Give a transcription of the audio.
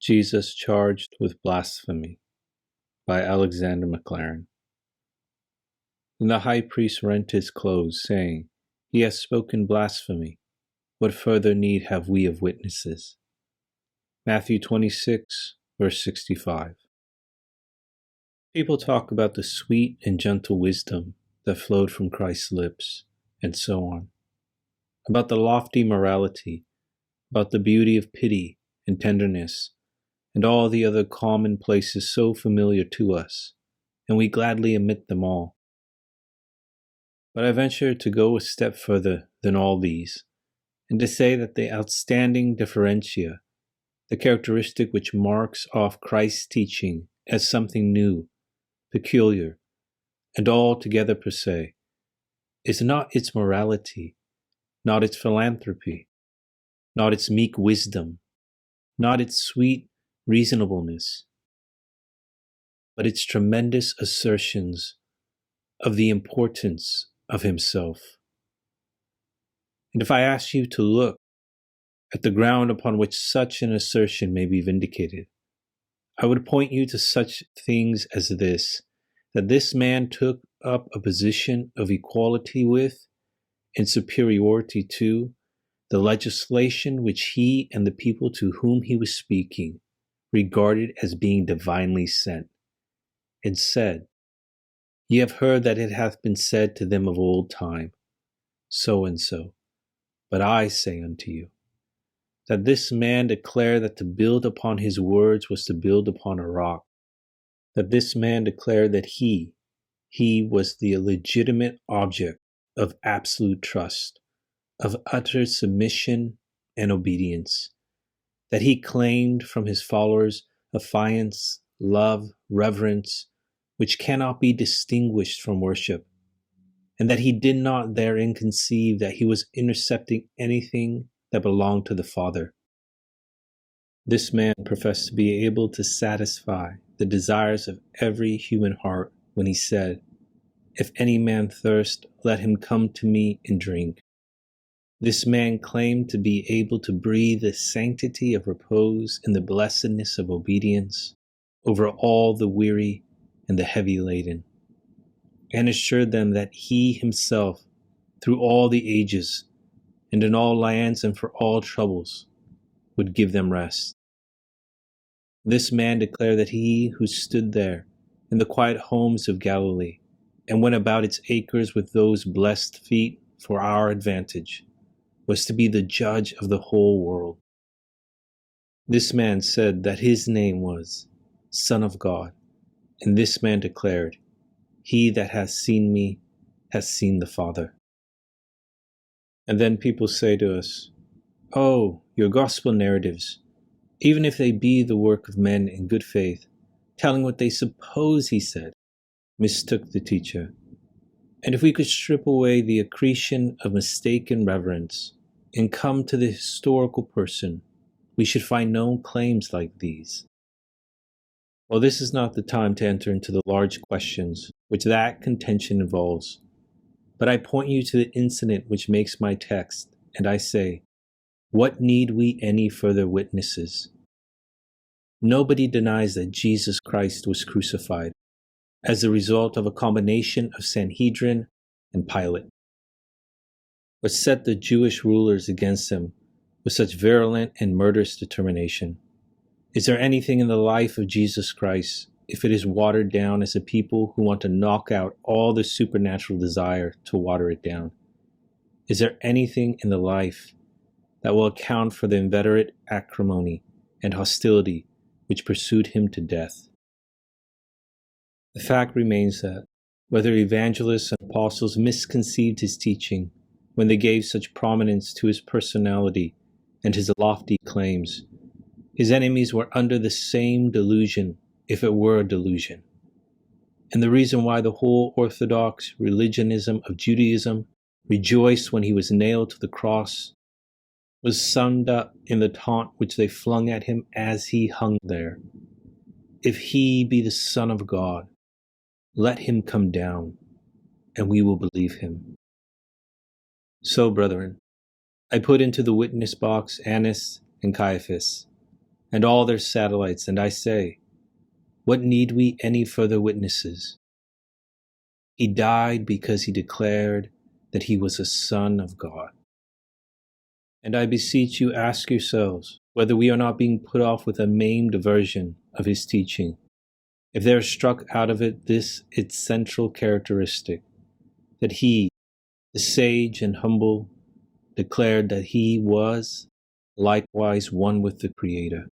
Jesus charged with blasphemy by Alexander Maclaren. Then the high priest rent his clothes, saying, He has spoken blasphemy. What further need have we of witnesses? Matthew 26, verse 65. People talk about the sweet and gentle wisdom that flowed from Christ's lips, and so on. About the lofty morality, about the beauty of pity and tenderness, and all the other commonplaces so familiar to us, and we gladly omit them all. But I venture to go a step further than all these, and to say that the outstanding differentia, the characteristic which marks off Christ's teaching as something new, peculiar, and altogether per se, is not its morality, not its philanthropy, not its meek wisdom, not its sweet reasonableness, but its tremendous assertions of the importance of himself. And if I ask you to look at the ground upon which such an assertion may be vindicated, I would point you to such things as this, that this man took up a position of equality with and superiority to the legislation which he and the people to whom he was speaking regarded as being divinely sent, and said, Ye have heard that it hath been said to them of old time, so and so. But I say unto you, that this man declared that to build upon his words was to build upon a rock, that this man declared that he was the legitimate object of absolute trust, of utter submission and obedience, that he claimed from his followers affiance, love, reverence, which cannot be distinguished from worship, and that he did not therein conceive that he was intercepting anything that belonged to the Father. This man professed to be able to satisfy the desires of every human heart when he said, If any man thirst, let him come to me and drink. This man claimed to be able to breathe the sanctity of repose and the blessedness of obedience over all the weary and the heavy laden, and assured them that he himself, through all the ages, and in all lands and for all troubles, would give them rest. This man declared that he who stood there in the quiet homes of Galilee and went about its acres with those blessed feet for our advantage was to be the judge of the whole world. This man said that his name was Son of God, and this man declared, He that hath seen me hath seen the Father. And then people say to us, Oh, your gospel narratives, even if they be the work of men in good faith, telling what they suppose he said, mistook the teacher. And if we could strip away the accretion of mistaken reverence and come to the historical person, we should find no claims like these. Well, this is not the time to enter into the large questions which that contention involves, but I point you to the incident which makes my text, and I say, what need we any further witnesses? Nobody denies that Jesus Christ was crucified as the result of a combination of Sanhedrin and Pilate. What set the Jewish rulers against him with such virulent and murderous determination? Is there anything in the life of Jesus Christ, if it is watered down as a people who want to knock out all the supernatural desire to water it down? Is there anything in the life that will account for the inveterate acrimony and hostility which pursued him to death? The fact remains that, whether evangelists and apostles misconceived his teaching when they gave such prominence to his personality and his lofty claims, his enemies were under the same delusion, if it were a delusion. And the reason why the whole orthodox religionism of Judaism rejoiced when he was nailed to the cross was summed up in the taunt which they flung at him as he hung there. If he be the Son of God, let him come down, and we will believe him. So, brethren, I put into the witness box Annas and Caiaphas, and all their satellites, and I say, what need we any further witnesses? He died because he declared that he was a son of God. And I beseech you, ask yourselves whether we are not being put off with a maimed version of his teaching, if there is struck out of it this its central characteristic, that he, the sage and humble, declared that he was likewise one with the Creator,